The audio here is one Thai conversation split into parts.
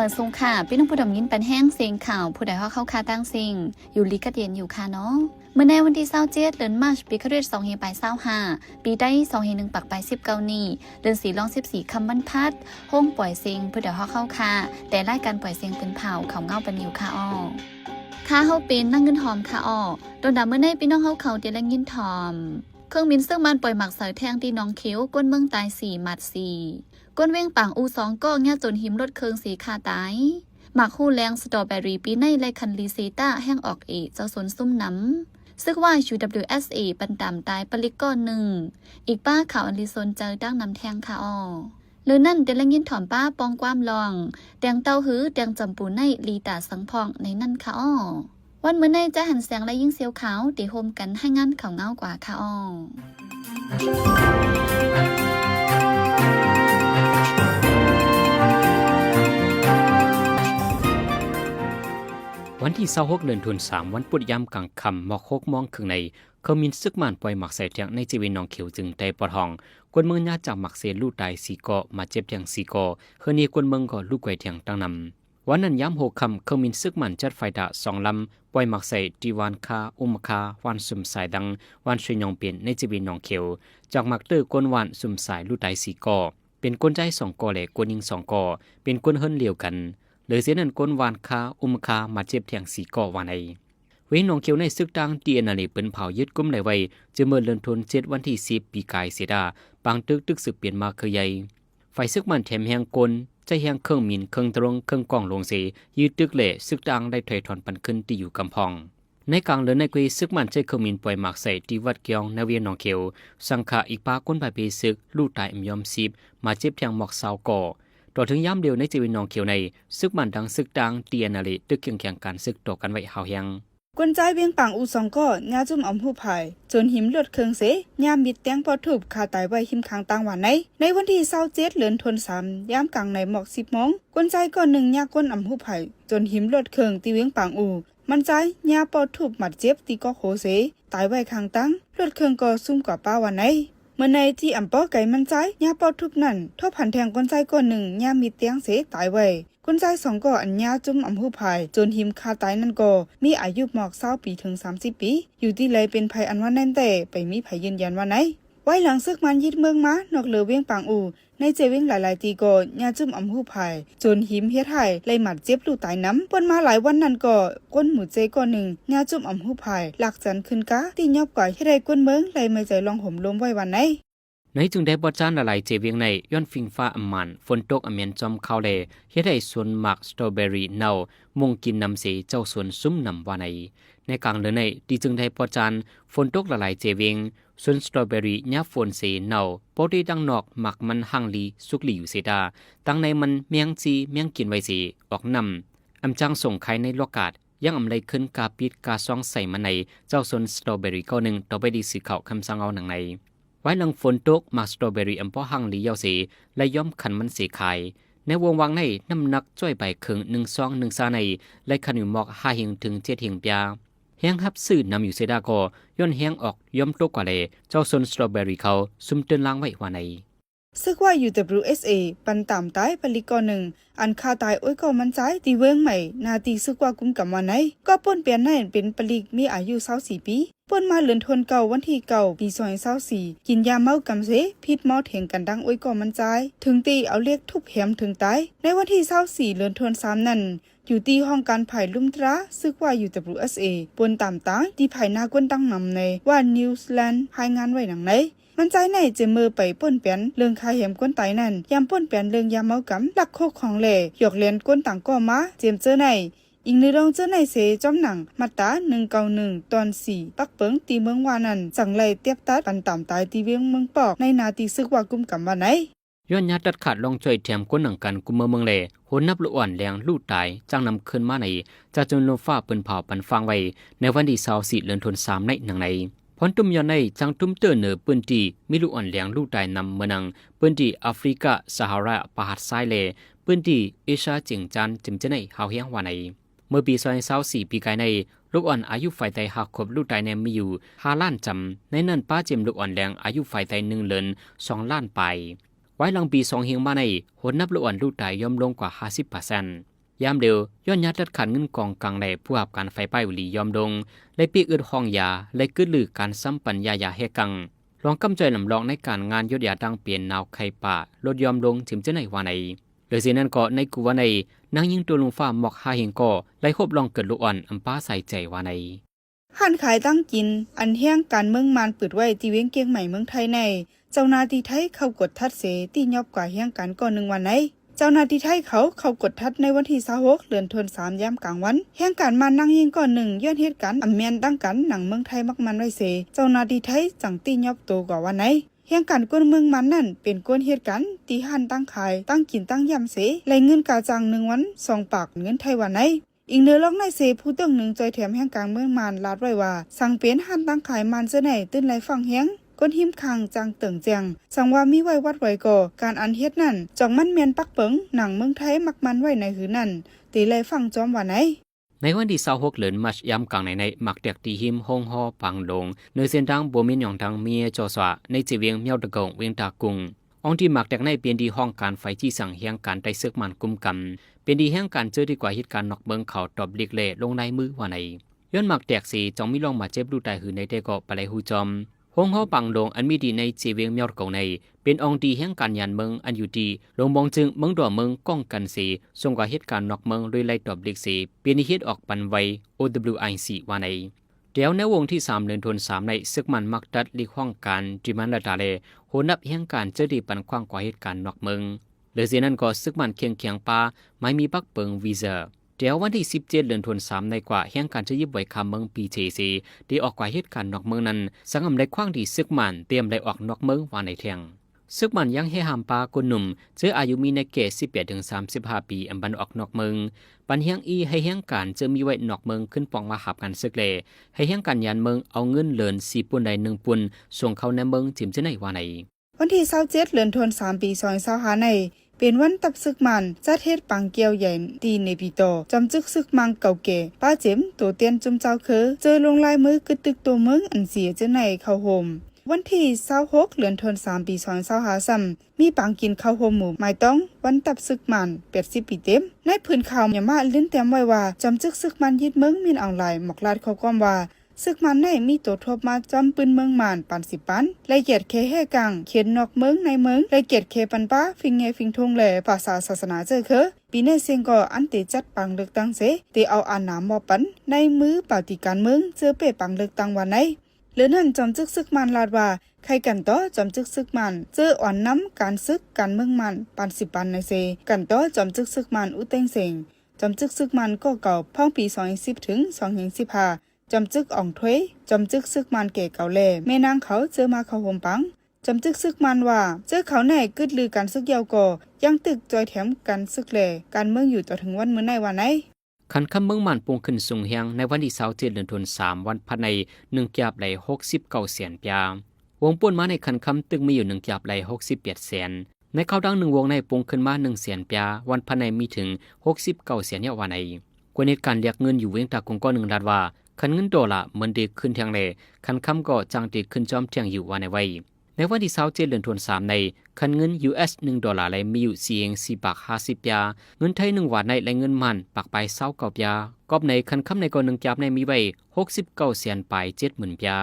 วัดสงขลาพี่น้องผู้ดำยินเป็นแห้งเสียงข่าวผู้ใดเขาเข้าคาตั้งสิ่งอยู่ลิกเดียนอยู่ค่ะเนาะเมื่อในวันที่27เดือนมาร์ชปีคริสต์2525ปีได้2/1ปักไป19นี้เดือน4ลอง14คำบรรพัดห้องปล่อยเสียงผู้ใดเขาเข้าคาแต่รายการปล่อยเสียงเป็นเผาเขาเงาเป็นอยู่ค่ะอ้อค่าเฮาเป็นนั่งเงินหอมค่ะอ้อโดนด่าเมื่อในพี่น้องเขาเตียงยินทอมเครื่องบินซึ่งมันปล่อยหมักเสยแทงตีน้องเขียวก้นเมืองตาย4หมัด4ก้นเว้งปังอู2ก็แง่จนหิมรถเคืองสีคาตายหมักคู่แรงสตรอเบอรี่ปีในไรคันลีซีต้าแห้งออกเจ้าสนซุ่มน้ำซึ่งว่า UWSA ปันตามตายปลิกก้อนหนึ่งอีกป้าข่าวอันลีซนเจอดั้งนำแทงค่ะอ้อหรือนั่นเดลังยินถอมป้าปองความลองแดงเต้าหื้อแดงจำปูในลีตาสังพองในนั่นค่ะอ้อวันเมื่อในจะหันแสงและยิ่งเสียวขาวตีโฮมกันให้งั้นเขาเงากว่าค่ะอ้อวันที่26เดือนธันวาคมวันปุดยามกลางค่ำมอก6โมงครึ่งในเขามีซึกมันปล่อยหมักใส่เทียงในจีวินน้องเขียวจึงได้ปอทองกวนเมืองญาจากหมักเซลูกตาย4เกาะมาเจ็บเทียง4เกาะเฮือนี้กวนเมืองก็ลูกไก่เทียงตั้งนำวันนั้นย้ำ6ค่ำเขามีซึกมันจัดไฟดะ2ลำปล่อยหมักใส่ดีวานคาอุมคาวันสุ่มสายดังวันช่วยยองเปลี่ยนในจีวินน้องเขียวจากหมักเตอร์กวนวันสุ่มสายลูกตาย4เกาะเป็นกวนใจ2เกาะและกวนยิง2เกาะเป็นกวนเฮิรนเหลียวกันหรือเสียนั้นก้นวานคาอุมคามาเจ็บแทงสีก่อวานไอเว้นน้องเขียวในซึกดังตีเอนาลีเป็นเผายึดกุ้มไหลไว้จะเมื่อเลื่อนทน7วันที่10ปีกายเสียดาปางตึกสืบเปลี่ยนมาคือใหญ่ไฟซึกมันแถมแหงกลใจแหงเครื่องมินเครื่องตรงเครื่องกล้องลงเสียยืดตึกเละซึกดังได้ถอยถอนปันขึ้นที่อยู่กำพองในกลางเลือนในกุยซึกมันใช้เครื่องมินปล่อยหมากใส่ที่วัดเกียงในเวียนน้องเขียวสังขาอีกปาก้นไปปีซึกลู่ตายยอมซีบมาเจ็บแทงหมอกสาวก่อต่อถึงย้ำเดียวในจีวินน้องเขียวในซึกมันดังซึกดังเตียนาลีตึกเคียงแข่งการซึกต่อกันไว้หาวยังกวนใจเวียงปังอู2ก็ญาจุ่มอมผู้ภายจนหิมเลือดเคืองเสยามมิดแตงพอถูกคาตายไว้หิมค้างต่างวันในวันที่27เดือนธันวาคมยามกลางในหมอก10 โมงกวนใจก็1ญาก้นอมผู้ภายจนหิมเลือดเคืองตีเวียงปังอูมันใจญาปอถูกหมัดเจ็บตีก็โคเสตายไว้ค้างตั้งเลือดเคืองก็ซุ่มกว่าป้าวันเมื่อในที่อำปอไก่มันใจญาปอทุบนั่นทบผันแทงกวนใจก้อน1ญามีเตียงเสตายไว้กวนใจ2ก็อันญาจุ่มอำผู้ภายจนหิมคาตายนั่นก็มีอายุหมอก20 ปีถึง30 ปีอยู่ที่เลยเป็นภัยอันว่าแน่นแต่ไปมีภัยยืนยันว่าไหนไว้หลังซึกมันยึดเมืองมานอกเลือเวียงปังอูในเจเวียงหลายๆตีก็ญาจุ่มอำผู้ภายจนหิมเฮ็ดให้ไล่หมัดเจ็บลูกตายน้ำปนมาหลายวันนั้นก็ก้นหมู่เจก็1ญาจุ่มอำผู้ภายหลักจันขึ้นกะตียอบก่อยให้ได้ก้นเมืองไล่ไม่ใจลองห่มลมไว้วันไหนในจึงได้บอจานละลายเจเวียงในย้อนฟิงฟ้าอำมันฝนตกอเมียนจอมเข้าเลเฮ็ดให้สวนหมากสตรอเบอรี่เน่ามุงกินนำเสเจ้าสวนซุ้มนำวาในกลางเดือนในดีจึงได้บอจานฝนตกละลายเจเวียงสวนสตรอเบอรี่ญาฝนเสเน่าปอดีดังนอกหมักมันหังลีสุกลีอยู่เสดาตั้งในมันเมียงจีเมียงกินไว้สีออกนำอำจังส่งไข่ในโลกาดยังอำไลขึ้นกาปิดกาซองใส่มันในเจ้าสวนสตรอเบอรี่ก้อนหนึ่งต่อไปดีสื่อข่าวคำสั่งเอาหนังในไว้หลังฝนตกมาสตรอเบอรี่อำพอหังลีเยาสีและย่อมขันมันเสียขายในวงวังในน้ำหนักจ้อยใบเคือง1 ซอง1 ซาในและขนุนหมอก5 เฮงถึง7 เฮงปยาแห้งฮับซื่อนำอยู่เสดาก็ย้อนแห้งออกย่อมตกกว่าเลยเจ้าสนสตรอเบอรี่เขาซุ่มเตือนล้างไว้ว่าในซึกว่า UWSA ปันตามตายปลิกอ1อันคาตายโอ้ยก็มันใจตีเวิงใหม่นาตีซึกว่ากุมกับวันไหนก็ป่นเปลี่ยนในเป็นปลิกมีอายุ24 ปีป่นมาเลือนทนเก่าวันที่9ปี2024กินยาเมากำเสพิษเมาเถียงกันดังโอ้ยก็มันใจถึงตีเอาเรียกทุบแหมถึงตายในวันที่24เลือนทน3นั้นอยู่ที่ห้องการไผ่ลุ่มตราซึกว่า UWSA ปนตามตายที่ไผ่หน้ากวนตั้งนำในว่านิวซีแลนด์รายงานไว้หนังไหนมันใจในจะมือไปป่นเปลี่ยนเรื่องคาเหมก้นไตนั่นยามป่นเปลี่ยนเรื่องยาเมากำหลักโคกของเหล่หยอกเลียนก้นต่างก็มาเจียมเจอในอีกในรองเจอในเสจอมหนังมาตรา191ตอน4ปักเปิงตีเมืองวานันจังไลเตียบตัดปันตามตายตีเวียงเมืองปอกในนาตีซึกว่ากุมกำวันไหนย้อนญาตัดขาดลองช่วยแถมก้นหนังกันกุมเมืองเล่โหนนับลูกอ่อนแรงลูกตายจังนำขึ้นมาในจะจนโลฟ้าเปิ้นเผาปันฟังไว้ในวันที่24เดือนธันวาคมในหนังในพอนตุ้มยอนในจังตุ้มเตอร์เนอปืนตีมีลูกอ่อนแรงลูกตายนำเมืองปืนตีแอฟริกาซาฮาราปะหัดซ้ายเลปืนตีเอเชียจิงจันจิมเจในหาวเฮียงวาในเมื่อปี2024ปีกายในลูกอ่อนอายุฝ่ายไตหักขบลูกตายในมีอยู่5 ล้านจำในนั้นป้าเจมลูกอ่อนแรงอายุฝ่ายไต1 เดือน2 ล้านไปไว้หลังปี2 เฮียงมาในโหนนับลูกอ่อนลูกตายย่อมลงกว่า50% ยามเดียวย้อนยัดดัดขันเงินกองกลางในผู้หับการไฟป้ายอุลียอมดงและปีอึดห้องยาและกึดลือการซ้ำปัญญายาเฮกังลองกำใจลำลองในการงานยศยาดังเปลี่ยนนาวไข่ป่าลดยอมลงถึงจะไหนวาในโดยเสียนั้นก็ในกูว่าในนางยิงตัวลงฟ้าหมอกหาเฮงก็ไล่คบลองเกิดลูกอ่อนอัมป้าใส่ใจวาในห้านขายตั้งกินอันแห้งการเมืองมานเปิดไว้ที่เวียงเกียงใหม่เมืองไทยในเจ้านาทีไทยเข้ากดทัดเสตียอบกว่าแห้งกันก่อน1วันไหนเจ้านาทีไทยเขาเข้ากดทัดในวันที่26เดือนธันวาคมยามกลางวันแห้งการมานั่งยิงก่อน1ย้อนเหตุการณ์อำแมนดังกันหนังเมืองไทยมักมันไว้เสเจ้านาทีไทยจังตียอบโตกว่าวันไหนแห่งการก้นเมืองมันนั่นเป็นก้นเหตุการณ์ที่หันตั้งขายตั้งกินตั้งยำเสไหลเงินกาจัง1วัน2ปากเงินไทยวันไหนอีกเนื้อลอกในเสผู้ตึงหนึ่งจอยแถมแห่งกลางเมืองมันลาดไว้ว่าสั่งเป็นหันตั้งขายมันเสไหนตื้นไหลฟังแห้งก้นหิมคางจังเติ่งแจงสั่งว่ามีไว้วัดไว้ก่อการอันเฮ็ดนั่นจองมันเมียนปักเปิงหนังเมืองไทยมักมันไว้ในหือนั่นตีไหลฟังจอมว่าไหนในวันที่26เดือนมัชยามกลางในมักเด็กตีหิมห้องฮอปังลงเนื้อเส้นทางบ่มีหยองทางเมียจอสวะในจีเวียงเมียวตะกงเวียงตากุงองที่มักเด็กในเป็นดีห้องการไฟที่สั่งเฮียงการได้ซึกมันกุมกำเป็นดีแห่งการเจอดีกว่าเหตุการณ์นอกเมืองเขาตอบเลีกเล่ลงในมือว่าในย้อนมักแตกสีจองมีลองมาเจ็บดูตายหือในได้ก็ปะไหลหูจอมห้องฮอปังลงอันมีดีในจีเวียงเมียวตะกงในเป็นองดีแห่งการยันเมืองอันอยู่ดีลงมองจึงเมืองดัวเมืองก้องกันสีส่งกว่าเหตุการณ์นอกเมืองโดยไล่ตอบเลีกสีเป็นเหตุออกปันไว OWIC ว่าในเดี๋ยวในวงที่3เดือนธันวาคมในซึกมันมักดัดลีกห้องการจิมันละตาเลโหนับแห่งการเจอดีปันกว้างกว่าเหตุการณ์นอกเมืองเหลือเสียนั้นก็ซึกมันเคียงปาไม่มีปักเปิงวีซ่าเดี๋ยววันที่17เดือนธันวาคมในกว่าแห่งการจะยิบไว้คำเมืองปีเจซีที่ออกกว่าเหตุการณ์นอกเมืองนั้นสังอำได้คว้างที่ซึกมันเตรียมได้ออกนอกเมืองว่าในเทียงซึกมันยังให้หามปาคนหนุ่มเจออายุมีในเกศ18ถึง35ปีอันบันออกนอกเมืองปันเฮียงอีให้เฮียงการจะมีไว้นอกเมืองขึ้นปองมาหับกันซึกเลให้เฮียงการยันเมืองเอาเงินเลิน4ปุ่นใด1ปุ่นส่งเข้าในเมืองจิมจะไหนว่าในวันที่27เดือนธันวาคมปี2025ในเป็นวันตับซึกมันจัดเฮ็ดปังเกียวใหญ่ตีเนปิโตจำจึกซึกมังเก่าแก่ป้าเจ็มตัวเตียนจุมเจ้าคือเจอลงลายมือกึดตึกตัวเมืองอันเสียจะไหนเข้าโฮมวันที่26เดือนธันวาคมปี2025ซ้ำมีปังกินข้าวโฮมหมู่หมายต้องวันตับซึกมัน80ปีเต็มในพื้นข่าวอย่ามาลิ้นเต็มไว้ว่าจำจึกซึกมันยึดเมืองมีนออนไลน์หมอกลาดข้อความว่าซึกมันในมีตัวทบมาจอมปืนเมืองมานปัน10ปันละเอียดเคแห่กังเขียนนอกเมืองในเมืองละเอียดเคปันป้าฟิงเงฟิงทงแหล่ภาษาศาสนาเจอคือปีในเสียงก็อันติจัดปังเลือกตั้งเสตีเอาอ่านนามมอปันในมือปฏิการเมืองเจอเป้ปังเลือกตั้งวันไหนเหลือนั่นจอมจึกซึกมันลาดว่าใครกันต่อจอมจึกซึกมันเจออ่อนน้ำการซึกการเมืองมันปัน10ปันในเซกันต่อจอมจึกซึกมันอุเต็งเสงจอมจึกซึกมันก็เก่าพ่องปี2010ถึง2015จำจึกอ่องถ้วยจำจึกซึกมันเก๋เก่าแล่แม่นางเขาเจอมาเขาโฮมปังจำจึกซึกมันว่าเจอเขาในกึดลือการซึกยาวก่อยังตึกจอยแถมกันซึกแหล่การเมืองอยู่ต่อถึงวันมื้อในวันไหนคันคำเมืองมันปงขึ้นสูงเฮียงในวันที่27เดือนธันวาคมวันพันใน1กีบไหล69แสนปยาวงป่วนมาในคันคำตึกมีอยู่1กีบไหล68แสนในเข้าดัง1วงในปงขึ้นมา1แสนปยาวันพันในมีถึง69แสนเนี่ยวันไหนกว่าเหตุการณ์เรียกเงินอยู่เวียงตากงก็1ล้านว่าคันเงินดอลลาร์เหมือนเด็กขึ้นเทียงเลยคันคำก็จังเด็กขึ้นจอมเทียงอยู่ว่าในไว้ในวันที่27เดือนธันวาคมในคันเงิน US 1ดอลลาร์เลยมีอยู่4.50 บาท50ปยาเงินไทย1บาทในและเงินมันปักไป29ปยากอบในคันคำในก็1จับในมีไว้69แสนไป 70,000 ปยา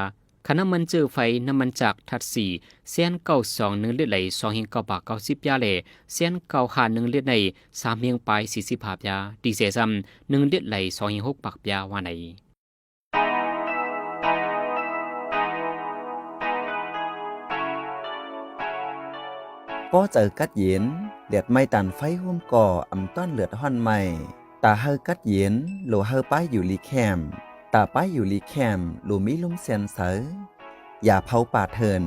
คันน้ำมันเจอไฟน้ำมันจากทัด4แสน92 1ลิตรไหล2.9 บาท90ปยาเลยแสน9ขา1ลิตรใน3เพียงไป45ปยาดีเซลซ้ำ1ลิตรไหล2.6 บาทปยาว่าในป้อเจอกัดเย็นเลือดไม่ตันไฟห่วมก่ออำต้อนเลือดห่อนใหม่ตาเฮอกัดเย็นโหลเฮอป้ายอยู่ลีแคมตาป้ายอยู่ลีแคมโหลมีลุ่มเซียนเสออย่าเผาป่าเทิน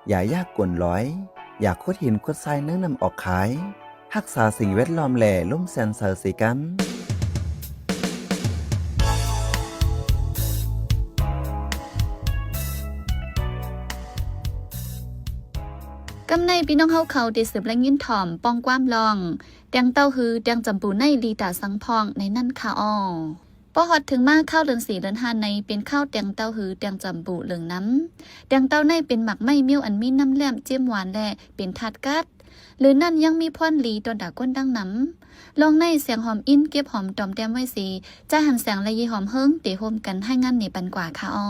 อย่ายากกวนร้อยอย่าขุดหินขุดทรายเนื้อนำออกขายรักษาสิ่งแวดล้อมแหล่ลุ่มเซียนเสอสิกันกำในพี่น้องเฮาเขาได้สืบและยินถ่อมป้องความลองแดงเต้าฮือแดงจำปูในลีตาสังพองในนั่นค่ะอ้อพอฮอดถึงมาข้าวเดือน4เดือน5ในเป็นข้าวแดงเต้าฮือแดงจำปูเหลืองน้ำแดงเต้าในเป็นหมักไม้เมี่ยวอันมีน้ำแหลมเจียมหวานและเป็นถาดกัด หรือนั่นยังมีพ่อนหลีตอนด่าก้นดังน้ำลองในเสียงหอมอินเก็บหอมตอมแต้มไว้สีจะหันแสงและยีหอมเฮิงเตะโฮมกันให้งานนี่ปันกว่าค่ะอ้อ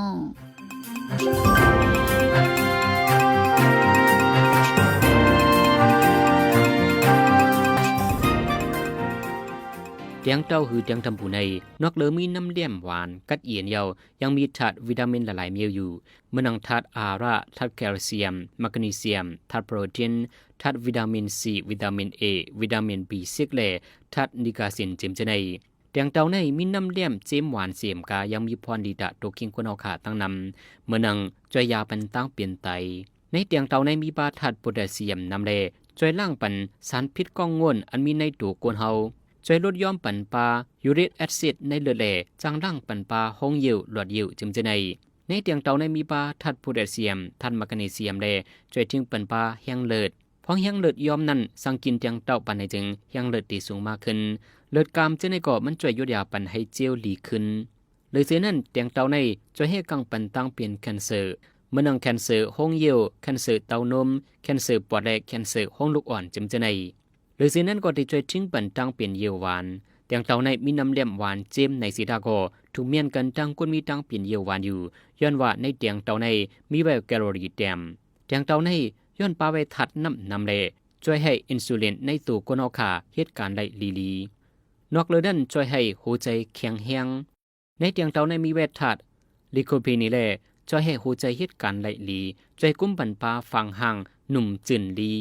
เตียงเต้าหือเตียงทำผู้ในนอกเหลือมีน้ำเลี่ยมหวานกัดเอียนเยายังมีธาตุวิตามินหลายๆเมียวอยู่เมื่อนังธาตุอาระธาตุแคลเซียมแมกนีเซียมธาตุโปรตีนธาตุวิตามินซีวิตามินเอวิตามินบีซิกและธาตุนิกาซินเจมจะในเตียงเต้าในมีน้ำเลี่ยมเจมหวานเสียมกายังมีพรดีดะโตคิงคนเอาขาตั้งนำเมื่อนังจอยยาปันตั้งเปลี่ยนไตในเตียงเต้าในมีบาธาตุโพแทสเซียมนำเลจอยล่างปันสารพิษก้องง่วนอันมีในตัวกวนเฮาช่วยลดย่อมปันปลายูริกแอซิดในเลือดแหล่จางร่างปันปลาห้องเยี่ยวหลอดเยี่ยวจึงจะในเตียงเตาในมีปลาธาตุโพแทสเซียมธาตุแมกนีเซียมแหล่ช่วยทิ้งปันปลาแห้งเลือดพองแห้งเลือดย่อมนั้นสังกินเตียงเตาปันในจึงแห้งเลือดตีสูงมากขึ้นเลือดกามจะในก่อมันช่วยยุดยาปันให้เจียวหลีขึ้นเลยเสียนั้นเตียงเตาในช่วยให้กังปันตั้งเปลี่ยนแคนเซอร์เมื่อนังแคนเซอร์ห้องเยี่ยวแคนเซอร์เต้านมแคนเซอร์ปอดและแคนเซอร์ห้องลูกอ่อนจึงจะหรือเสียนั้นก็ได้ช่วยทิ้งปันตั้งเปลี่ยนเยี่ยวหวานเตียงเตาในมีน้ำเลี่ยมหวานเจมในสีดาโกถูกเมียนกันตั้งก้นมีตั้งเปลี่ยนเยี่ยวหวานอยู่ย้อนว่าในเตียงเตาในมีไบโอแคลอรี่เต็มเตียงเตาในย้อนปลาไว้ทัดน้ำเล่ช่วยให้อินซูลินในตัวก้นเอาขาเหตุการณ์ได้ลีนอกเลยนั่นช่วยให้หัวใจแข็งแรงในเตียงเตาในมีเวททัดลิโคพีนีเล่ช่วยให้หัวใจเหตุการณ์ได้ลีช่วยกุ้มปันปลาฟังห่างหนุ่มจืนลี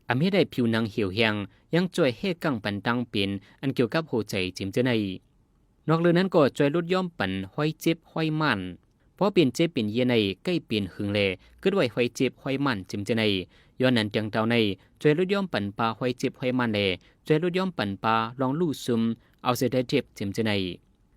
อำให้ได้ผิวหนังเหี่ยวแห้งยังช่วยให้กังปันตั้งเป็นอันเกี่ยวกับหัวใจจิมเจในนอกเรื่องนั้นก็ช่วยลดย่อมปันห้อยเจ็บห้อยมันเพราะเปลี่ยนเจ็บเปลี่ยนเยในใกล้เปลี่ยนหึงเลก็ด้วยห้อยเจ็บห้อยมันจิมเจในย้อนนั้นเตียงเตาในช่วยลดย่อมปันปลาห้อยเจ็บห้อยมันเลช่วยลดย่อมปันปลาลองลู่ซุมเอาเสด็จเจ็บจิมเจใน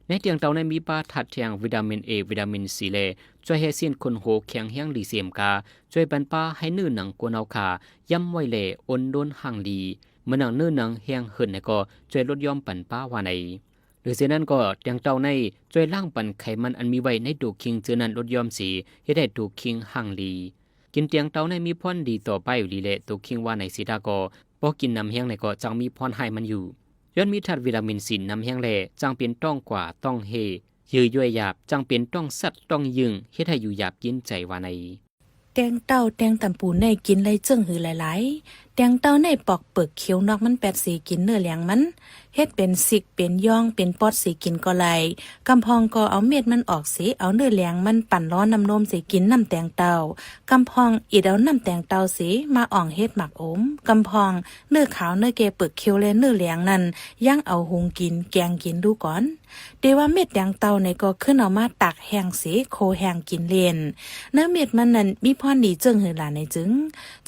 ในเตียงเตาในมีปลาถัดแทงวิตามินเอวิตามินซีเลช่วยให้เส้นคนโหแข็งแห้งดีเสียมกาช่วยปันปลาให้เนื้อหนังกวนเอาขาย่ำไว้เลอ่อนโดนห่างดีเมื่อหนังเนื้อหนังแห้งหืนก็ช่วยลดย่อมปันปลาว่าในหรือเช่นนั้นก็เตียงเตาในช่วยล่างปันไขมันอันมีไว้ในตูคิงเจอนั้นลดย่อมสีให้ได้ตูคิงห่างดีกินเตียงเตาในมีพรดีต่อไปอยู่ดีเลตูคิงว่าในสีดาก็พอกินน้ำแห้งในก็จังมีพรให้มันอยู่ย้อนมีธาตุวิตามินซีน้ำแห้งแล่จังเป็นต้องกว่าต้องเฮยื้อย่วยหยาบจังเป็นต้องสัตว์ต้องยึงเฮ็ดให้อยู่หยาบยินใจว่าในแตงเต้าแตงตำปูในกินไรเจิ้งหือหลายๆแตงเต้าในปอกเปลือกเขียวนอกมันแปดสีกินเนื้อเหลียงมันเฮ็ดเป็นสิกเป็นย่องเป็นปอดสีกินก็ไหลกำพองก็เอาเม็ดมันออกสีเอาเนื้อเหลียงมันปั่นร้อนน้ำนมสีกินน้ำแตงเต้ากำพองอีดเอาน้ำแตงเต้าสีมาอ่องเฮ็ดหมักอมกำพองเนื้อขาวเนื้อเกเปลือกเขียวและเนื้อเหลียงนั่นย่างเอาหุงกินแกงกินดูก่อนเดว่าเม็ดแตงเต้าในก็ขึ้นเอามาตักแห้งสีโคแห้งกินเล่นเนื้อเม็ดมันนั่นมีพรดีเจิ้งหือหลานในจึง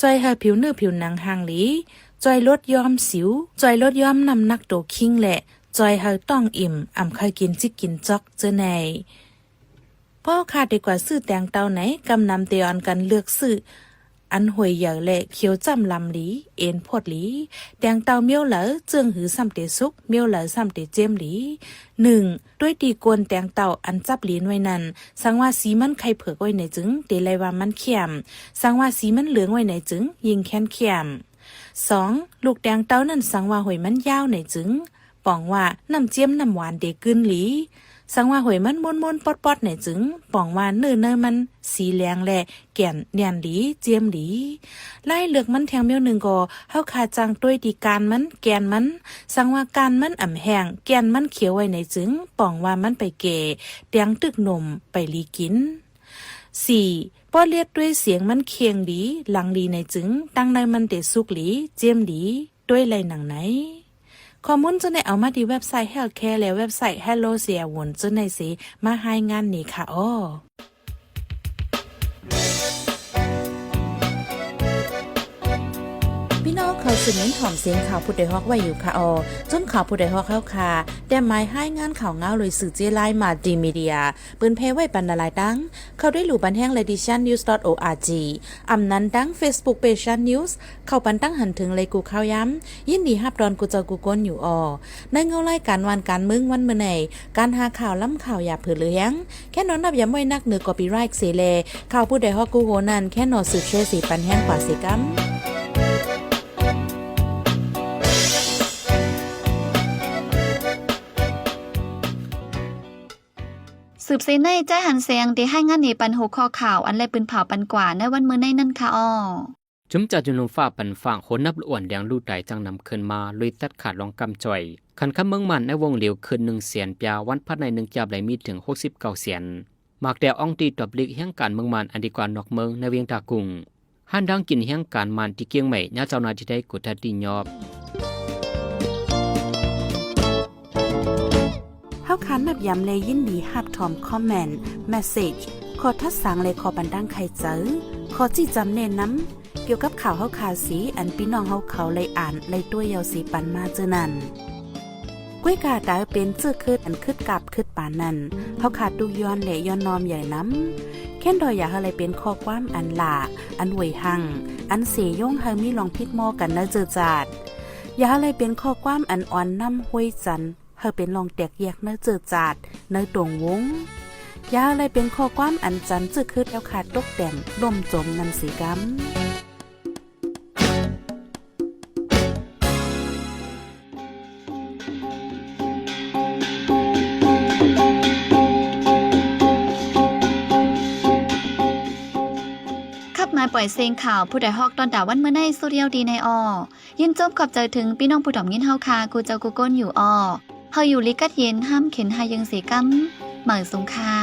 จอยให้ผิวเนื้อผิวหนังห่างหลีจอยลดย้อมสิวจอยลดย้อมน้ำหนักโตคิงแหละจอยเฮาต้องอิ่มอ่ำเคยกินจิกกินจอกเจอในพ่อขาดดีกว่าซื้อแตงเต้าไหนกำนำเตียนกันเลือกซื้ออันหวยเหยาและเขียวจ้ำลำหลีเอ็นพดหลีแตงเต้าเมียวเหลอเจืองหือซ้ำเตซุกเมียวเหลอซ้ำเตเจมหลี1ด้วยตีกวนแตงเต้าอันจับหลีนไว้นั้นสังว่าสีมันไข่เผือกไว้ในจึงเตไลว่ามันเขียมสังว่าสีมันเหลืองไว้ในจึงยิงแค้นเขียม2ลูกแตงเต้านั้นสังว่าหวยมันยาวในจึงป่องว่าน้ำเจียมน้ำหวานเดกึนหลีสังว่าหวยมันมนๆปอดๆในจึงป่องว่าเนื้อมันสีแหลงและแก่นเนียนหลีเจียมหลีไล่เลือกมันแทงเมียวหนึ่งก็เฮาขาจังด้วยดีการมันแกนมันสังว่าการมันอ่ำแห้งแกนมันเขียวไว้ในจึงป่องว่ามันไปเก่แดงตึกนมไปลีกิน4ป้อเลียดด้วยเสียงมันเคียงดีหลังดีในจึงตั้งในมันเตสุกหลีเจียมดีด้วยไรหนังไหนข้อมูลจะได้เอามาที่เว็บไซต์ Healthcare และเว็บไซต์ Hello เสียวนจะได้สิมาให้งานนี้ค่ะอ้อพี่น้องเขาสืบเน้นหอมเสียงข่าวผู้ใดฮอกไว้อยู่ค่ะออจนข่าวผู้ใดฮอกเข้าค่ะแต่หมายให้งานข่าวเงาเลยสื่อเจไลมาดีมีเดียปืนเพไว้ปันนาลายดังเข้าได้หลู่บันแห้ง lediciannews.org อำนั้นดัง Facebook page news เข้าปันตั้งหันถึงเลยกูข้าวย้ำยินดีฮับดอนกูเจอกูก้นอยู่ออในเงาไล่การวันการมึงวันเมื่อไหนการหาข่าวล้ำข่าวอย่าเผือเลี้ยงแค่นอนนับย้ำไว้นักเหนือกอปีไรค์เสเลข่าวผู้ใดฮอกกูโหนันแค่นอนสืบเชื่อสีปันแห้งกว่าสีกัม สืบเสในใจหันเสียงที่ให้งานในปันหัวข้อข่าวอันแลปืนเผาปันกว่าในวันมื้อในนั่นค่ะอ้อจุมจัดจุนมฟ้าปันฝั่งโหนับล้วนแดงลู่ไตจังนำขึ้นมาลุยตัดขาดลองกำจ่อยคันคำเมืองมันในวงเหลียวคืน1เสียนปยาวันพัดใน1จับไหลมีถึง69เสียนหมากแดวอ่องตีตบลิกแห่งการเมืองมันอันดีกว่านอกเมืองในเวียงตากุงหันดังกินแห่งการมันที่เกียงใหม่ญาเจ้านาที่ได้กุฏติยอบเฮาคันนับย้ำเลยยินดีรับถอมคอมเมนต์เมสเสจขอทัดสั่งเลยขอบันดังใครเจอขอจี้จำเน้นน้ำเกี่ยวกับข่าวเฮาขาสีอันพี่น้องเฮาเขาเลยอ่านเลยตัวยาวสีปันมาเจอนั่นก้วยกาดาวเป็นเจื้อคืดอันคืดกับคืดปานนั่นเฮาขาดดูย้อนและย้อนนอมใหญ่น้ำแค่นดอยอยากอะไรเป็นข้อความอันหลาอันหวยหังอันเสยงเฮามีลองพิดหม้อกันเนอเจอจาดอยากอะไรเป็นข้อความอันอ่อนน้ำห้วยจันเฮาเป็นลองแตกแยกเนอเจอจาดเนอตรงวงอยากอะไรเป็นข้อความอันจันจื้อคืดแล้วขาดตกแต่มล่มจมนันสีกำมาปล่อยเสียงข่าวผู้ใดฮอกตอนด่าวันเมื่อในสุเรียวดีในอยินจบขอบใจถึงพี่น้องผู้ถ่อมยินเฮาคากูเจ้ากูก้นอยู่เฮาอยู่ลิกัดเย็นห้ามเข็นหายังเสียกำหมายสงค่ะ